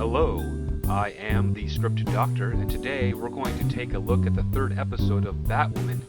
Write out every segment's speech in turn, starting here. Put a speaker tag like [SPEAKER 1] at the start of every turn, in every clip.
[SPEAKER 1] Hello, I am the Script Doctor, and today we're going to take a look at the third episode of Batwoman,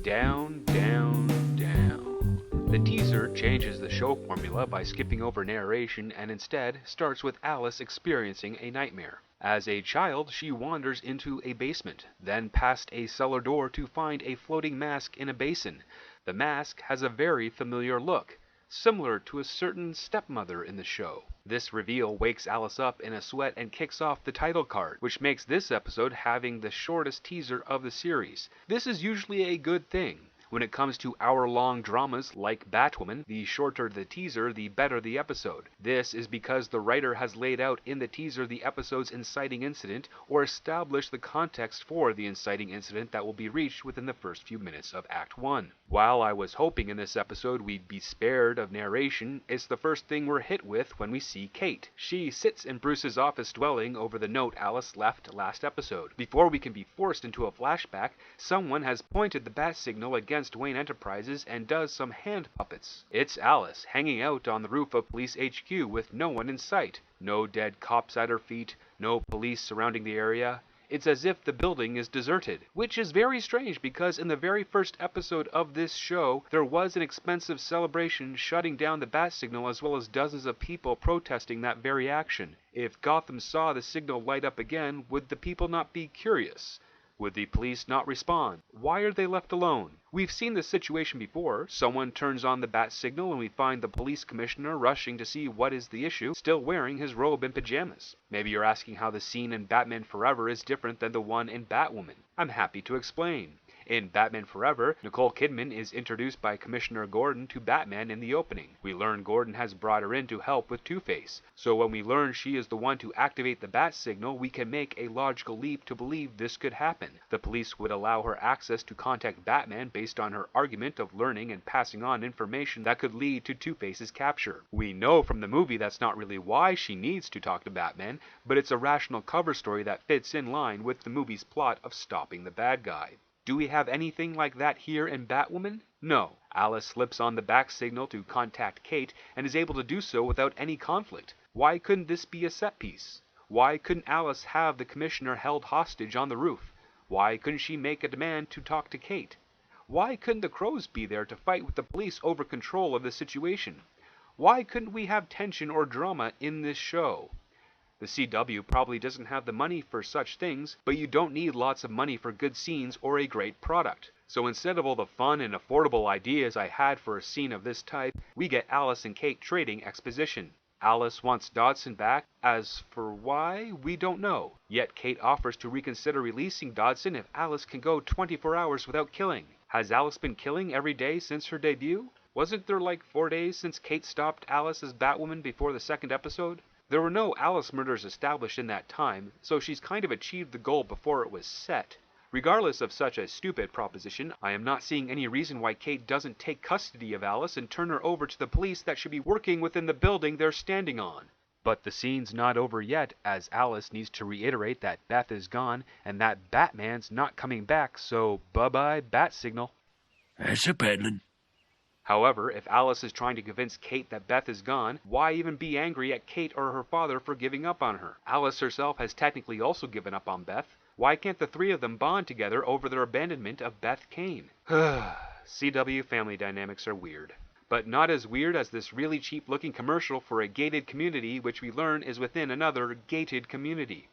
[SPEAKER 1] Down, Down, Down. The teaser changes the show formula by skipping over narration and instead starts with Alice experiencing a nightmare. As a child, she wanders into a basement, then past a cellar door to find a floating mask in a basin. The mask has a very familiar look, similar to a certain stepmother in the show. This reveal wakes Alice up in a sweat and kicks off the title card, which makes this episode having the shortest teaser of the series. This is usually a good thing. When it comes to hour-long dramas like Batwoman, the shorter the teaser, the better the episode. This is because the writer has laid out in the teaser the episode's inciting incident, or established the context for the inciting incident that will be reached within the first few minutes of Act 1. While I was hoping in this episode we'd be spared of narration, it's the first thing we're hit with when we see Kate. She sits in Bruce's office dwelling over the note Alice left last episode. Before we can be forced into a flashback, someone has pointed the bat signal against Wayne Enterprises and does some hand puppets. It's Alice, hanging out on the roof of Police HQ with no one in sight. No dead cops at her feet, no police surrounding the area. It's as if the building is deserted, which is very strange because in the very first episode of this show, there was an expensive celebration shutting down the bat signal as well as dozens of people protesting that very action. If Gotham saw the signal light up again, would the people not be curious? Would the police not respond? Why are they left alone? We've seen this situation before. Someone turns on the bat signal and we find the police commissioner rushing to see what is the issue, still wearing his robe and pajamas. Maybe you're asking how the scene in Batman Forever is different than the one in Batwoman. I'm happy to explain. In Batman Forever, Nicole Kidman is introduced by Commissioner Gordon to Batman in the opening. We learn Gordon has brought her in to help with Two-Face. So when we learn she is the one to activate the bat signal, we can make a logical leap to believe this could happen. The police would allow her access to contact Batman based on her argument of learning and passing on information that could lead to Two-Face's capture. We know from the movie that's not really why she needs to talk to Batman, but it's a rational cover story that fits in line with the movie's plot of stopping the bad guy. Do we have anything like that here in Batwoman? No. Alice slips on the back signal to contact Kate and is able to do so without any conflict. Why couldn't this be a set piece? Why couldn't Alice have the commissioner held hostage on the roof? Why couldn't she make a demand to talk to Kate? Why couldn't the Crows be there to fight with the police over control of the situation? Why couldn't we have tension or drama in this show? The CW probably doesn't have the money for such things, but you don't need lots of money for good scenes or a great product. So instead of all the fun and affordable ideas I had for a scene of this type, we get Alice and Kate trading exposition. Alice wants Dodson back, as for why, we don't know. Yet Kate offers to reconsider releasing Dodson if Alice can go 24 hours without killing. Has Alice been killing every day since her debut? Wasn't there like 4 days since Kate stopped Alice as Batwoman before the second episode? There were no Alice murders established in that time, so she's kind of achieved the goal before it was set. Regardless of such a stupid proposition, I am not seeing any reason why Kate doesn't take custody of Alice and turn her over to the police that should be working within the building they're standing on. But the scene's not over yet, as Alice needs to reiterate that Beth is gone and that Batman's not coming back, so bye-bye bat signal.
[SPEAKER 2] That's a peddling.
[SPEAKER 1] However, if Alice is trying to convince Kate that Beth is gone, why even be angry at Kate or her father for giving up on her? Alice herself has technically also given up on Beth. Why can't the three of them bond together over their abandonment of Beth Kane? CW family dynamics are weird. But not as weird as this really cheap-looking commercial for a gated community which we learn is within another gated community.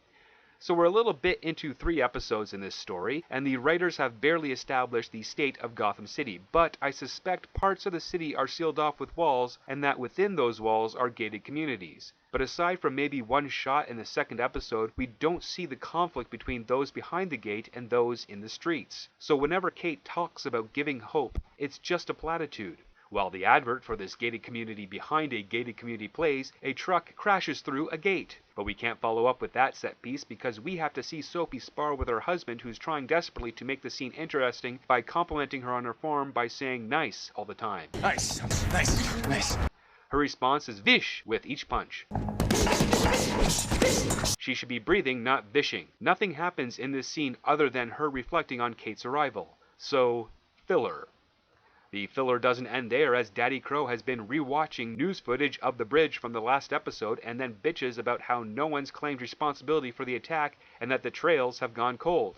[SPEAKER 1] So we're a little bit into 3 episodes in this story, and the writers have barely established the state of Gotham City, but I suspect parts of the city are sealed off with walls, and that within those walls are gated communities. But aside from maybe one shot in the second episode, we don't see the conflict between those behind the gate and those in the streets. So whenever Kate talks about giving hope, it's just a platitude. While the advert for this gated community behind a gated community plays, a truck crashes through a gate. But we can't follow up with that set piece because we have to see Sophie spar with her husband who's trying desperately to make the scene interesting by complimenting her on her form by saying nice all the time.
[SPEAKER 2] Nice, nice, nice.
[SPEAKER 1] Her response is vish with each punch. She should be breathing, not vishing. Nothing happens in this scene other than her reflecting on Kate's arrival. So, filler. The filler doesn't end there, as Daddy Crow has been rewatching news footage of the bridge from the last episode and then bitches about how no one's claimed responsibility for the attack and that the trails have gone cold.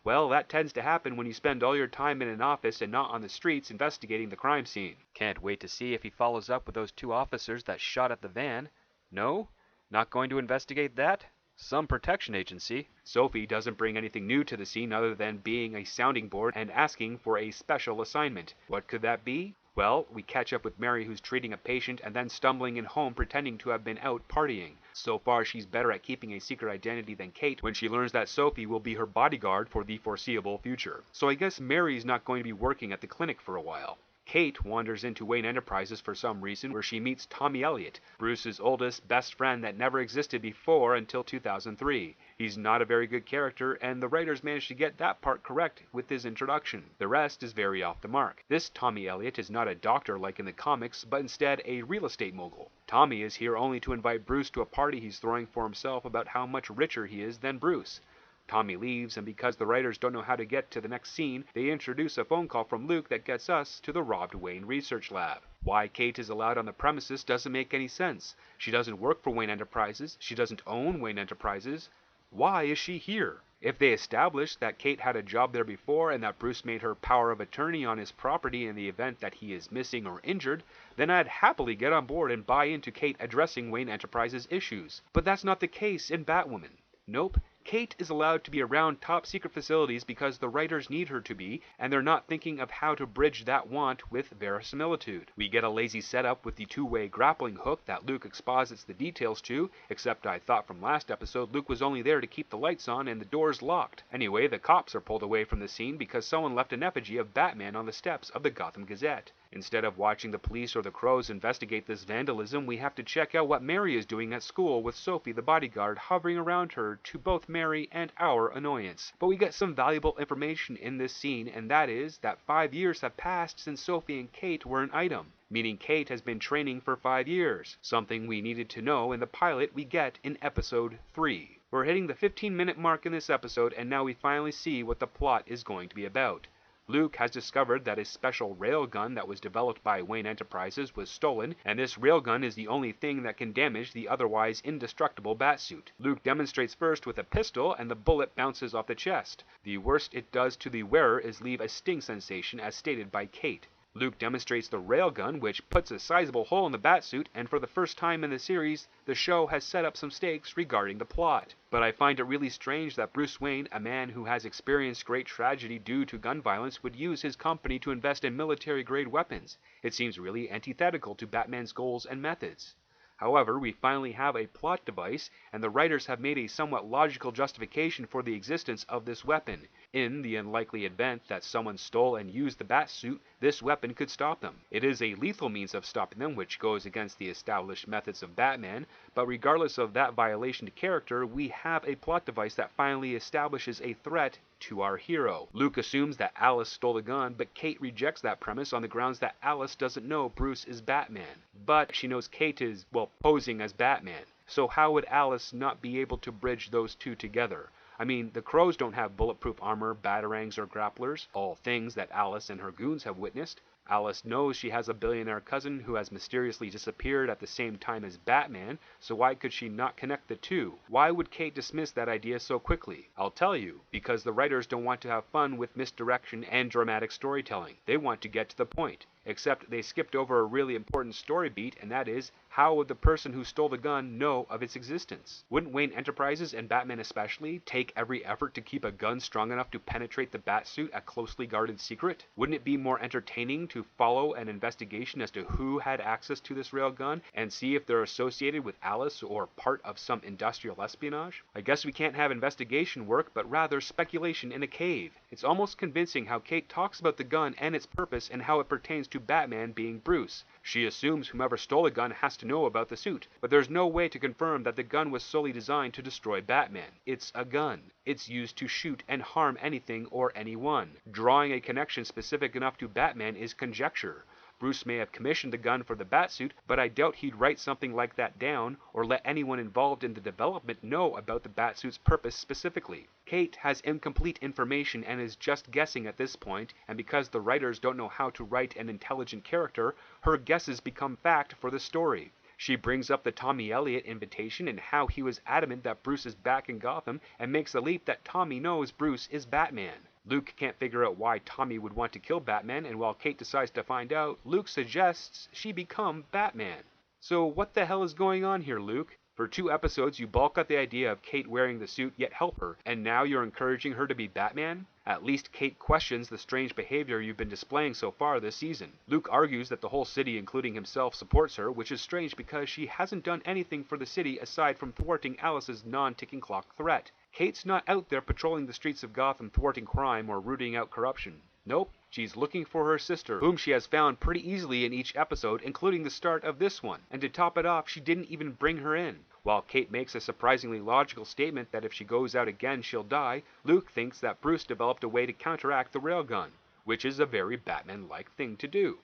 [SPEAKER 1] Well, that tends to happen when you spend all your time in an office and not on the streets investigating the crime scene. Can't wait to see if he follows up with those 2 officers that shot at the van. No? Not going to investigate that? Some protection agency. Sophie doesn't bring anything new to the scene other than being a sounding board and asking for a special assignment. What could that be? Well, we catch up with Mary, who's treating a patient and then stumbling in home pretending to have been out partying. So far, she's better at keeping a secret identity than Kate when she learns that Sophie will be her bodyguard for the foreseeable future. So I guess Mary's not going to be working at the clinic for a while. Kate wanders into Wayne Enterprises for some reason, where she meets Tommy Elliot, Bruce's oldest best friend that never existed before until 2003. He's not a very good character, and the writers managed to get that part correct with his introduction. The rest is very off the mark. This Tommy Elliot is not a doctor like in the comics, but instead a real estate mogul. Tommy is here only to invite Bruce to a party he's throwing for himself about how much richer he is than Bruce. Tommy leaves, and because the writers don't know how to get to the next scene, they introduce a phone call from Luke that gets us to the robbed Wayne research lab. Why Kate is allowed on the premises doesn't make any sense. She doesn't work for Wayne Enterprises. She doesn't own Wayne Enterprises. Why is she here? If they establish that Kate had a job there before and that Bruce made her power of attorney on his property in the event that he is missing or injured, then I'd happily get on board and buy into Kate addressing Wayne Enterprises' issues. But that's not the case in Batwoman. Nope. Kate is allowed to be around top secret facilities because the writers need her to be, and they're not thinking of how to bridge that want with verisimilitude. We get a lazy setup with the 2-way grappling hook that Luke exposits the details to, except I thought from last episode Luke was only there to keep the lights on and the doors locked. Anyway, the cops are pulled away from the scene because someone left an effigy of Batman on the steps of the Gotham Gazette. Instead of watching the police or the Crows investigate this vandalism, we have to check out what Mary is doing at school with Sophie the bodyguard hovering around her to both Mary and our annoyance. But we get some valuable information in this scene, and that is that 5 years have passed since Sophie and Kate were an item, meaning Kate has been training for 5 years, something we needed to know in the pilot we get in episode 3. We're hitting the 15-minute mark in this episode, and now we finally see what the plot is going to be about. Luke has discovered that a special railgun that was developed by Wayne Enterprises was stolen, and this railgun is the only thing that can damage the otherwise indestructible Batsuit. Luke demonstrates first with a pistol, and the bullet bounces off the chest. The worst it does to the wearer is leave a sting sensation, as stated by Kate. Luke demonstrates the railgun, which puts a sizable hole in the Batsuit, and for the first time in the series, the show has set up some stakes regarding the plot. But I find it really strange that Bruce Wayne, a man who has experienced great tragedy due to gun violence, would use his company to invest in military-grade weapons. It seems really antithetical to Batman's goals and methods. However, we finally have a plot device, and the writers have made a somewhat logical justification for the existence of this weapon. In the unlikely event that someone stole and used the Batsuit, this weapon could stop them. It is a lethal means of stopping them, which goes against the established methods of Batman, but regardless of that violation to character, we have a plot device that finally establishes a threat to our hero. Luke assumes that Alice stole the gun, but Kate rejects that premise on the grounds that Alice doesn't know Bruce is Batman. But she knows Kate is, well, posing as Batman. So how would Alice not be able to bridge those two together? I mean, the Crows don't have bulletproof armor, batarangs, or grapplers, all things that Alice and her goons have witnessed. Alice knows she has a billionaire cousin who has mysteriously disappeared at the same time as Batman, so why could she not connect the two? Why would Kate dismiss that idea so quickly? I'll tell you, because the writers don't want to have fun with misdirection and dramatic storytelling. They want to get to the point. Except they skipped over a really important story beat, and that is, how would the person who stole the gun know of its existence? Wouldn't Wayne Enterprises, and Batman especially, take every effort to keep a gun strong enough to penetrate the Batsuit, a closely guarded secret? Wouldn't it be more entertaining to follow an investigation as to who had access to this railgun, and see if they're associated with Alice or part of some industrial espionage? I guess we can't have investigation work, but rather speculation in a cave. It's almost convincing how Kate talks about the gun and its purpose and how it pertains to Batman being Bruce. She assumes whomever stole the gun has to know about the suit, but there's no way to confirm that the gun was solely designed to destroy Batman. It's a gun. It's used to shoot and harm anything or anyone. Drawing a connection specific enough to Batman is conjecture. Bruce may have commissioned the gun for the Batsuit, but I doubt he'd write something like that down or let anyone involved in the development know about the Batsuit's purpose specifically. Kate has incomplete information and is just guessing at this point, and because the writers don't know how to write an intelligent character, her guesses become fact for the story. She brings up the Tommy Elliot invitation and how he was adamant that Bruce is back in Gotham, and makes the leap that Tommy knows Bruce is Batman. Luke can't figure out why Tommy would want to kill Batman, and while Kate decides to find out, Luke suggests she become Batman. So what the hell is going on here, Luke? For 2 episodes, you balk at the idea of Kate wearing the suit yet help her, and now you're encouraging her to be Batman? At least Kate questions the strange behavior you've been displaying so far this season. Luke argues that the whole city, including himself, supports her, which is strange because she hasn't done anything for the city aside from thwarting Alice's non-ticking clock threat. Kate's not out there patrolling the streets of Gotham thwarting crime or rooting out corruption. Nope, she's looking for her sister, whom she has found pretty easily in each episode, including the start of this one. And to top it off, she didn't even bring her in. While Kate makes a surprisingly logical statement that if she goes out again she'll die, Luke thinks that Bruce developed a way to counteract the railgun, which is a very Batman-like thing to do.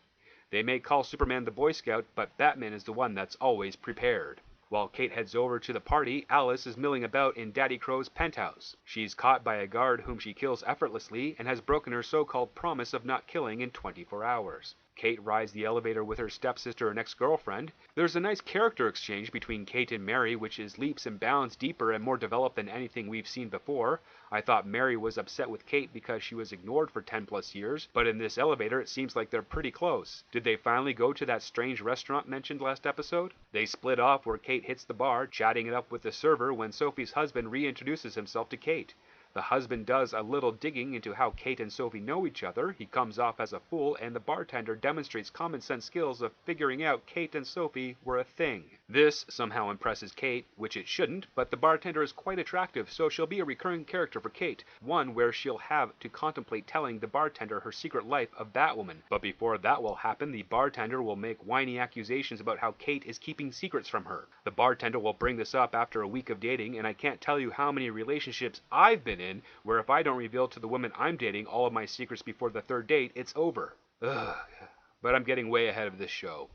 [SPEAKER 1] They may call Superman the Boy Scout, but Batman is the one that's always prepared. While Kate heads over to the party, Alice is milling about in Daddy Crow's penthouse. She's caught by a guard whom she kills effortlessly and has broken her so-called promise of not killing in 24 hours. Kate rides the elevator with her stepsister and ex-girlfriend. There's a nice character exchange between Kate and Mary, which is leaps and bounds deeper and more developed than anything we've seen before. I thought Mary was upset with Kate because she was ignored for 10 plus years, but in this elevator it seems like they're pretty close. Did they finally go to that strange restaurant mentioned last episode? They split off where Kate hits the bar, chatting it up with the server when Sophie's husband reintroduces himself to Kate. The husband does a little digging into how Kate and Sophie know each other. He comes off as a fool, and the bartender demonstrates common sense skills of figuring out Kate and Sophie were a thing. This somehow impresses Kate, which it shouldn't, but the bartender is quite attractive, so she'll be a recurring character for Kate, one where she'll have to contemplate telling the bartender her secret life of Batwoman. But before that will happen, the bartender will make whiny accusations about how Kate is keeping secrets from her. The bartender will bring this up after a week of dating, and I can't tell you how many relationships I've been in where if I don't reveal to the woman I'm dating all of my secrets before the 3rd date, it's over. Ugh. But I'm getting way ahead of this show.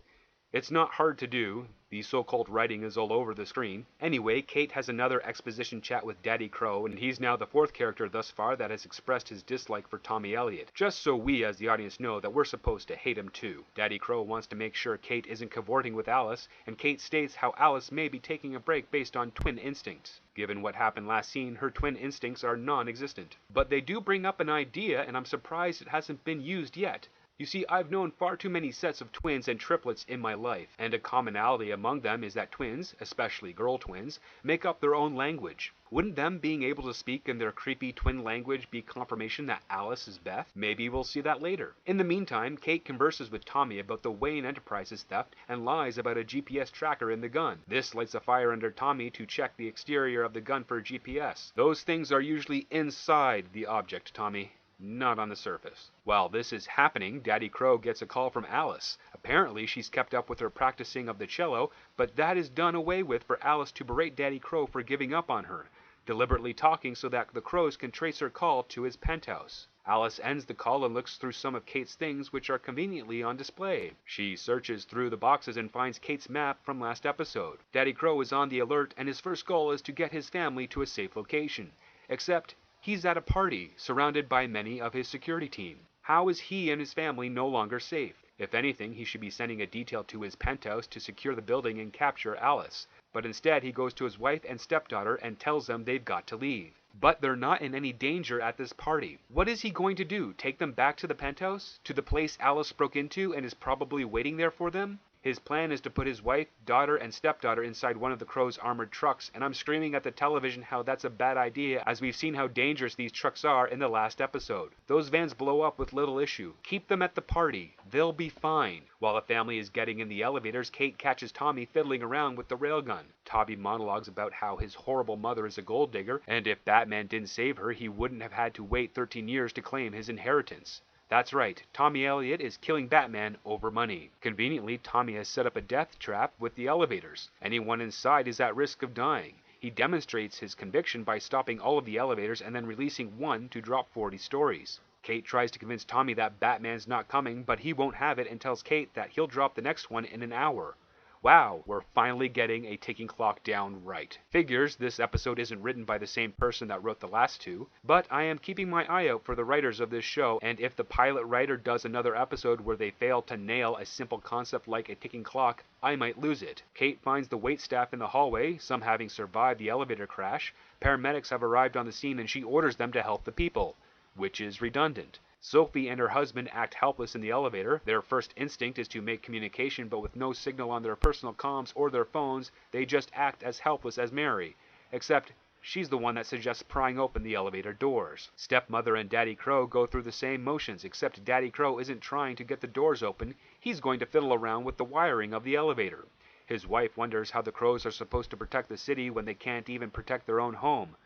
[SPEAKER 1] It's not hard to do. The so-called writing is all over the screen. Anyway, Kate has another exposition chat with Daddy Crow, and he's now the 4th character thus far that has expressed his dislike for Tommy Elliot, just so we as the audience know that we're supposed to hate him too. Daddy Crow wants to make sure Kate isn't cavorting with Alice, and Kate states how Alice may be taking a break based on twin instincts. Given what happened last scene, her twin instincts are non-existent. But they do bring up an idea, and I'm surprised it hasn't been used yet. You see, I've known far too many sets of twins and triplets in my life, and a commonality among them is that twins, especially girl twins, make up their own language. Wouldn't them being able to speak in their creepy twin language be confirmation that Alice is Beth? Maybe we'll see that later. In the meantime, Kate converses with Tommy about the Wayne Enterprises theft and lies about a GPS tracker in the gun. This lights a fire under Tommy to check the exterior of the gun for GPS. Those things are usually inside the object, Tommy, not on the surface. While this is happening, Daddy Crow gets a call from Alice. Apparently she's kept up with her practicing of the cello, but that is done away with for Alice to berate Daddy Crow for giving up on her, deliberately talking so that the Crows can trace her call to his penthouse. Alice ends the call and looks through some of Kate's things, which are conveniently on display. She searches through the boxes and finds Kate's map from last episode. Daddy Crow is on the alert, and his first goal is to get his family to a safe location. Except he's at a party, surrounded by many of his security team. How is he and his family no longer safe? If anything, he should be sending a detail to his penthouse to secure the building and capture Alice. But instead, he goes to his wife and stepdaughter and tells them they've got to leave. But they're not in any danger at this party. What is he going to do? Take them back to the penthouse? To the place Alice broke into and is probably waiting there for them? His plan is to put his wife, daughter, and stepdaughter inside one of the Crow's armored trucks, and I'm screaming at the television how that's a bad idea, as we've seen how dangerous these trucks are in the last episode. Those vans blow up with little issue. Keep them at the party. They'll be fine. While the family is getting in the elevators, Kate catches Tommy fiddling around with the railgun. Tommy monologues about how his horrible mother is a gold digger, and if Batman didn't save her, he wouldn't have had to wait 13 years to claim his inheritance. That's right, Tommy Elliot is killing Batman over money. Conveniently, Tommy has set up a death trap with the elevators. Anyone inside is at risk of dying. He demonstrates his conviction by stopping all of the elevators and then releasing one to drop 40 stories. Kate tries to convince Tommy that Batman's not coming, but he won't have it and tells Kate that he'll drop the next one in an hour. Wow, we're finally getting a ticking clock down right. Figures this episode isn't written by the same person that wrote the last two, but I am keeping my eye out for the writers of this show, and if the pilot writer does another episode where they fail to nail a simple concept like a ticking clock, I might lose it. Kate finds the waitstaff in the hallway, some having survived the elevator crash. Paramedics have arrived on the scene and she orders them to help the people, which is redundant. Sophie and her husband act helpless in the elevator. Their first instinct is to make communication, but with no signal on their personal comms or their phones, they just act as helpless as Mary. Except she's the one that suggests prying open the elevator doors. Stepmother and Daddy Crow go through the same motions, except Daddy Crow isn't trying to get the doors open, he's going to fiddle around with the wiring of the elevator. His wife wonders how the Crows are supposed to protect the city when they can't even protect their own home.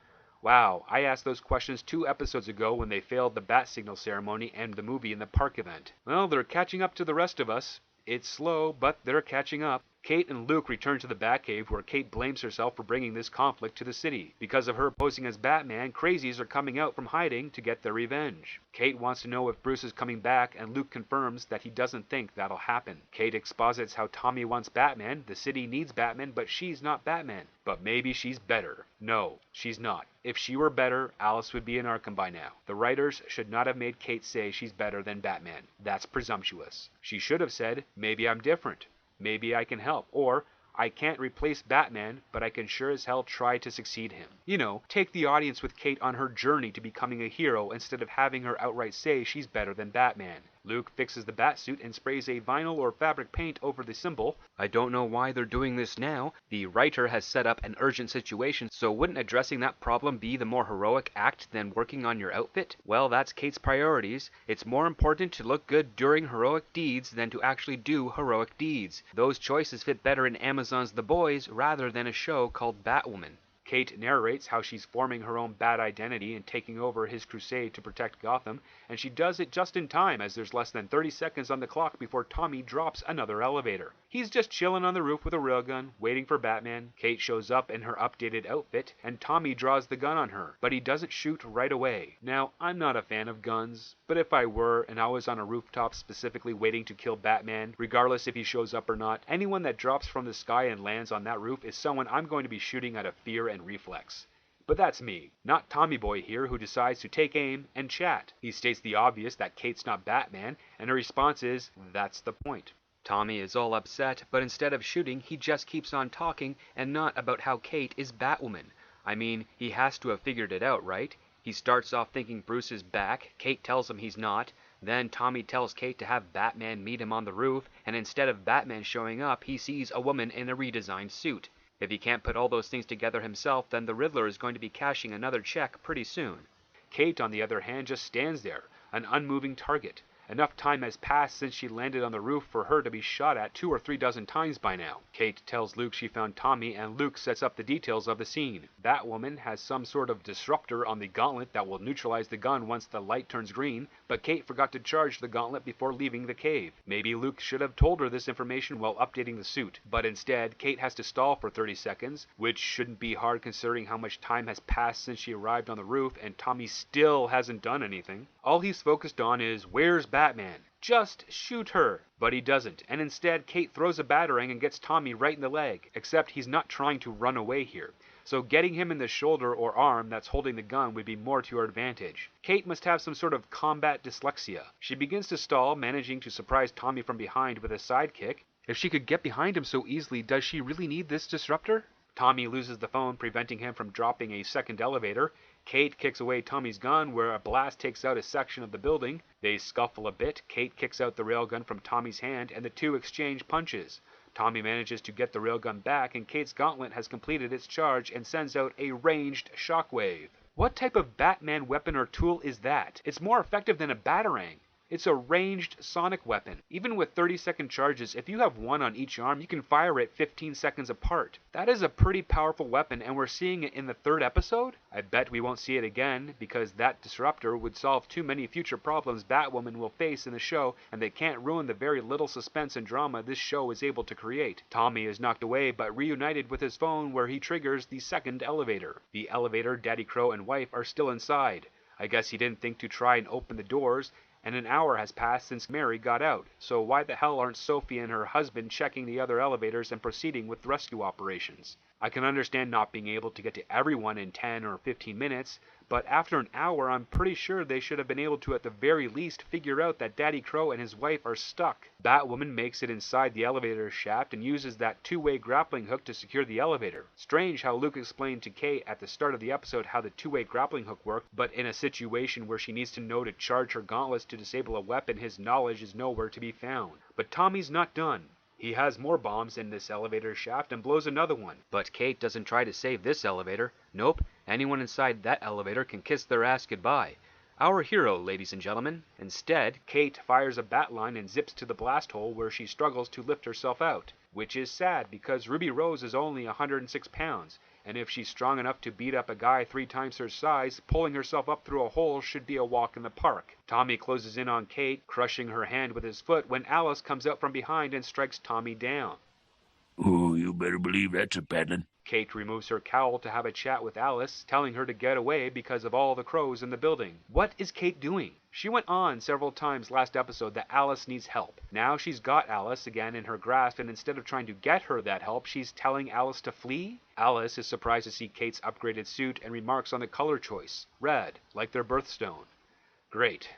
[SPEAKER 1] Wow, I asked those questions 2 episodes ago when they failed the bat signal ceremony and the movie in the park event. Well, they're catching up to the rest of us. It's slow, but they're catching up. Kate and Luke return to the Batcave, where Kate blames herself for bringing this conflict to the city. Because of her posing as Batman, crazies are coming out from hiding to get their revenge. Kate wants to know if Bruce is coming back, and Luke confirms that he doesn't think that'll happen. Kate exposits how Tommy wants Batman, the city needs Batman, but she's not Batman. But maybe she's better. No, she's not. If she were better, Alice would be in Arkham by now. The writers should not have made Kate say she's better than Batman. That's presumptuous. She should have said, maybe I'm different. Maybe I can help, or I can't replace Batman, but I can sure as hell try to succeed him. You know, take the audience with Kate on her journey to becoming a hero instead of having her outright say she's better than Batman. Luke fixes the Batsuit and sprays a vinyl or fabric paint over the symbol. I don't know why they're doing this now. The writer has set up an urgent situation, so wouldn't addressing that problem be the more heroic act than working on your outfit? Well, that's Kate's priorities. It's more important to look good during heroic deeds than to actually do heroic deeds. Those choices fit better in Amazon's The Boys rather than a show called Batwoman. Kate narrates how she's forming her own Bat identity and taking over his crusade to protect Gotham, and she does it just in time as there's less than 30 seconds on the clock before Tommy drops another elevator. He's just chilling on the roof with a railgun, waiting for Batman. Kate shows up in her updated outfit, and Tommy draws the gun on her, but he doesn't shoot right away. Now, I'm not a fan of guns, but if I were, and I was on a rooftop specifically waiting to kill Batman, regardless if he shows up or not, anyone that drops from the sky and lands on that roof is someone I'm going to be shooting out of fear and reflex. But that's me, not Tommy Boy here, who decides to take aim and chat. He states the obvious that Kate's not Batman, and her response is, that's the point. Tommy is all upset, but instead of shooting, he just keeps on talking and not about how Kate is Batwoman. I mean, he has to have figured it out, right? He starts off thinking Bruce is back, Kate tells him he's not, then Tommy tells Kate to have Batman meet him on the roof, and instead of Batman showing up, he sees a woman in a redesigned suit. If he can't put all those things together himself, then the Riddler is going to be cashing another check pretty soon. Kate, on the other hand, just stands there, an unmoving target. Enough time has passed since she landed on the roof for her to be shot at 2 or 3 dozen times by now. Kate tells Luke she found Tommy, and Luke sets up the details of the scene. Batwoman has some sort of disruptor on the gauntlet that will neutralize the gun once the light turns green, but Kate forgot to charge the gauntlet before leaving the cave. Maybe Luke should have told her this information while updating the suit, but instead, Kate has to stall for 30 seconds, which shouldn't be hard considering how much time has passed since she arrived on the roof and Tommy still hasn't done anything. All he's focused on is, where's Batman? Just shoot her. But he doesn't, and instead Kate throws a batarang and gets Tommy right in the leg, except he's not trying to run away here. So getting him in the shoulder or arm that's holding the gun would be more to her advantage. Kate must have some sort of combat dyslexia. She begins to stall, managing to surprise Tommy from behind with a sidekick. If she could get behind him so easily, does she really need this disruptor? Tommy loses the phone, preventing him from dropping a second elevator. Kate kicks away Tommy's gun, where a blast takes out a section of the building. They scuffle a bit. Kate kicks out the railgun from Tommy's hand, and the two exchange punches. Tommy manages to get the railgun back, and Kate's gauntlet has completed its charge and sends out a ranged shockwave. What type of Batman weapon or tool is that? It's more effective than a batarang. It's a ranged sonic weapon. Even with 30-second charges, if you have one on each arm, you can fire it 15 seconds apart. That is a pretty powerful weapon, and we're seeing it in the 3rd episode? I bet we won't see it again, because that disruptor would solve too many future problems Batwoman will face in the show, and they can't ruin the very little suspense and drama this show is able to create. Tommy is knocked away, but reunited with his phone, where he triggers the second elevator. The elevator, Daddy Crow and wife are still inside. I guess he didn't think to try and open the doors, and an hour has passed since Mary got out, so why the hell aren't Sophie and her husband checking the other elevators and proceeding with rescue operations? I can understand not being able to get to everyone in 10 or 15 minutes, but after an hour I'm pretty sure they should have been able to at the very least figure out that Daddy Crow and his wife are stuck. Batwoman makes it inside the elevator shaft and uses that two-way grappling hook to secure the elevator. Strange how Luke explained to Kate at the start of the episode how the two-way grappling hook worked, but in a situation where she needs to know to charge her gauntlets to disable a weapon, his knowledge is nowhere to be found. But Tommy's not done. He has more bombs in this elevator shaft and blows another one. But Kate doesn't try to save this elevator. Nope, anyone inside that elevator can kiss their ass goodbye. Our hero, ladies and gentlemen. Instead, Kate fires a bat line and zips to the blast hole where she struggles to lift herself out. Which is sad because Ruby Rose is only 106 pounds, and if she's strong enough to beat up a guy 3 times her size, pulling herself up through a hole should be a walk in the park. Tommy closes in on Kate, crushing her hand with his foot when Alice comes out from behind and strikes Tommy down.
[SPEAKER 2] Oh, you better believe that's a paddling.
[SPEAKER 1] Kate removes her cowl to have a chat with Alice, telling her to get away because of all the crows in the building. What is Kate doing? She went on several times last episode that Alice needs help. Now she's got Alice again in her grasp, and instead of trying to get her that help, she's telling Alice to flee? Alice is surprised to see Kate's upgraded suit and remarks on the color choice. Red, like their birthstone. Great.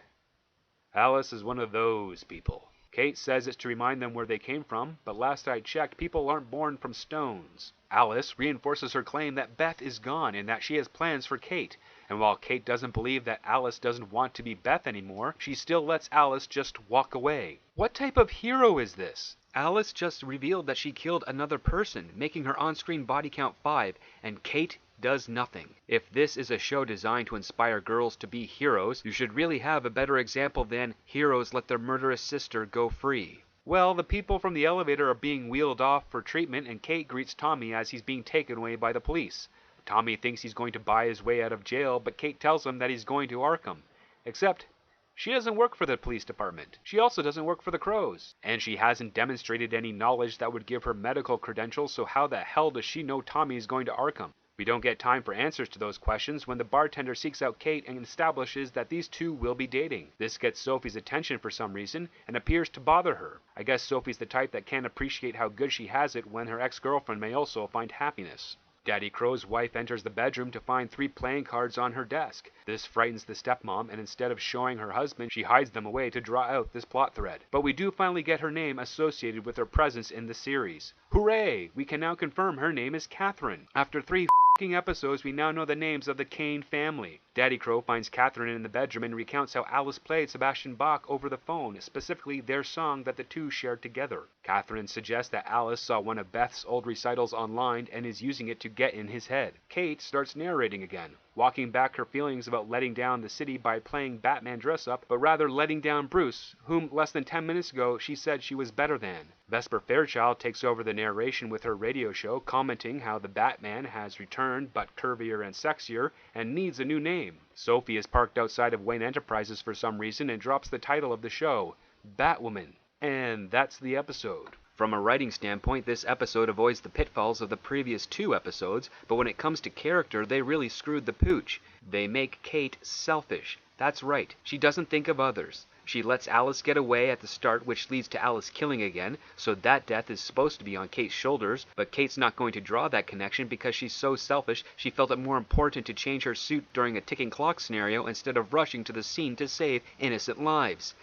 [SPEAKER 1] Alice is one of those people. Kate says it's to remind them where they came from, but last I checked, people aren't born from stones. Alice reinforces her claim that Beth is gone and that she has plans for Kate. And while Kate doesn't believe that Alice doesn't want to be Beth anymore, she still lets Alice just walk away. What type of hero is this? Alice just revealed that she killed another person, making her on-screen body count 5, and Kate does nothing. If this is a show designed to inspire girls to be heroes, you should really have a better example than heroes let their murderous sister go free. Well, the people from the elevator are being wheeled off for treatment, and Kate greets Tommy as he's being taken away by the police. Tommy thinks he's going to buy his way out of jail, but Kate tells him that he's going to Arkham. Except, she doesn't work for the police department. She also doesn't work for the Crows. And she hasn't demonstrated any knowledge that would give her medical credentials, so how the hell does she know Tommy is going to Arkham? We don't get time for answers to those questions when the bartender seeks out Kate and establishes that these two will be dating. This gets Sophie's attention for some reason and appears to bother her. I guess Sophie's the type that can't appreciate how good she has it when her ex-girlfriend may also find happiness. Daddy Crow's wife enters the bedroom to find 3 playing cards on her desk. This frightens the stepmom, and instead of showing her husband, she hides them away to draw out this plot thread. But we do finally get her name associated with her presence in the series. Hooray! We can now confirm her name is Katherine. After 3 episodes, we now know the names of the Kane family. Daddy Crow finds Katherine in the bedroom and recounts how Alice played Sebastian Bach over the phone, specifically their song that the two shared together. Katherine suggests that Alice saw one of Beth's old recitals online and is using it to get in his head. Kate starts narrating again, walking back her feelings about letting down the city by playing Batman dress-up, but rather letting down Bruce, whom less than 10 minutes ago she said she was better than. Vesper Fairchild takes over the narration with her radio show, commenting how the Batman has returned, but curvier and sexier, and needs a new name. Sophie is parked outside of Wayne Enterprises for some reason and drops the title of the show, Batwoman. And that's the episode. From a writing standpoint, this episode avoids the pitfalls of the previous 2 episodes, but when it comes to character, they really screwed the pooch. They make Kate selfish. That's right, she doesn't think of others. She lets Alice get away at the start, which leads to Alice killing again, so that death is supposed to be on Kate's shoulders, but Kate's not going to draw that connection because she's so selfish she felt it more important to change her suit during a ticking clock scenario instead of rushing to the scene to save innocent lives.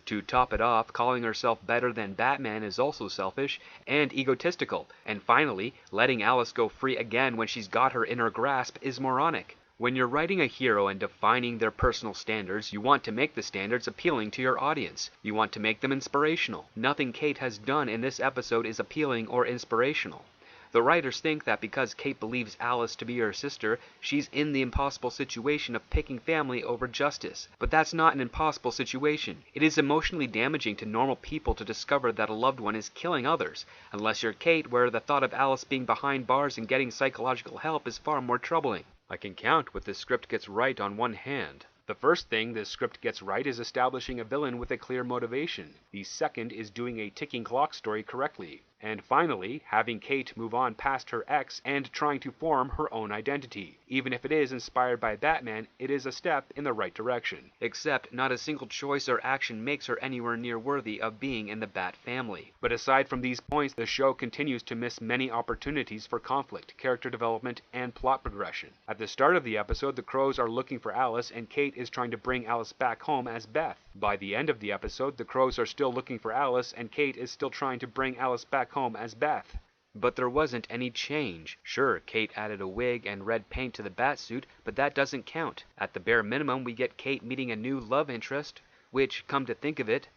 [SPEAKER 1] To top it off, calling herself better than Batman is also selfish and egotistical. And finally, letting Alice go free again when she's got her in her grasp is moronic. When you're writing a hero and defining their personal standards, you want to make the standards appealing to your audience. You want to make them inspirational. Nothing Kate has done in this episode is appealing or inspirational. The writers think that because Kate believes Alice to be her sister, she's in the impossible situation of picking family over justice. But that's not an impossible situation. It is emotionally damaging to normal people to discover that a loved one is killing others, unless you're Kate, where the thought of Alice being behind bars and getting psychological help is far more troubling. I can count what this script gets right on one hand. The first thing this script gets right is establishing a villain with a clear motivation. The second is doing a ticking clock story correctly. And finally, having Kate move on past her ex and trying to form her own identity. Even if it is inspired by Batman, it is a step in the right direction. Except not a single choice or action makes her anywhere near worthy of being in the Bat family. But aside from these points, the show continues to miss many opportunities for conflict, character development, and plot progression. At the start of the episode, the Crows are looking for Alice, and Kate is trying to bring Alice back home as Beth. By the end of the episode, the Crows are still looking for Alice, and Kate is still trying to bring Alice back home as Beth. But there wasn't any change. Sure, Kate added a wig and red paint to the Batsuit, but that doesn't count. At the bare minimum, we get Kate meeting a new love interest, which, come to think of it,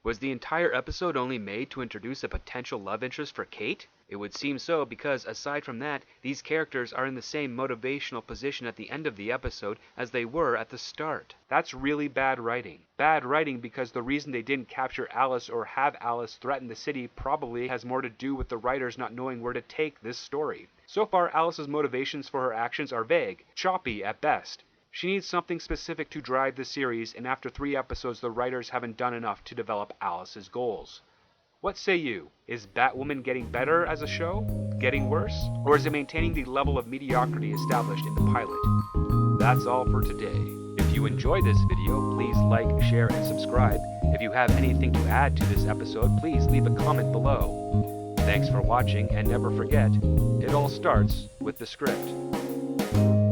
[SPEAKER 1] was the entire episode only made to introduce a potential love interest for Kate? It would seem so because, aside from that, these characters are in the same motivational position at the end of the episode as they were at the start. That's really bad writing. Bad writing because the reason they didn't capture Alice or have Alice threaten the city probably has more to do with the writers not knowing where to take this story. So far, Alice's motivations for her actions are vague, choppy at best. She needs something specific to drive the series, and after 3 episodes, the writers haven't done enough to develop Alice's goals. What say you? Is Batwoman getting better as a show? Getting worse? Or is it maintaining the level of mediocrity established in the pilot? That's all for today. If you enjoyed this video, please like, share, and subscribe. If you have anything to add to this episode, please leave a comment below. Thanks for watching, and never forget, it all starts with the script.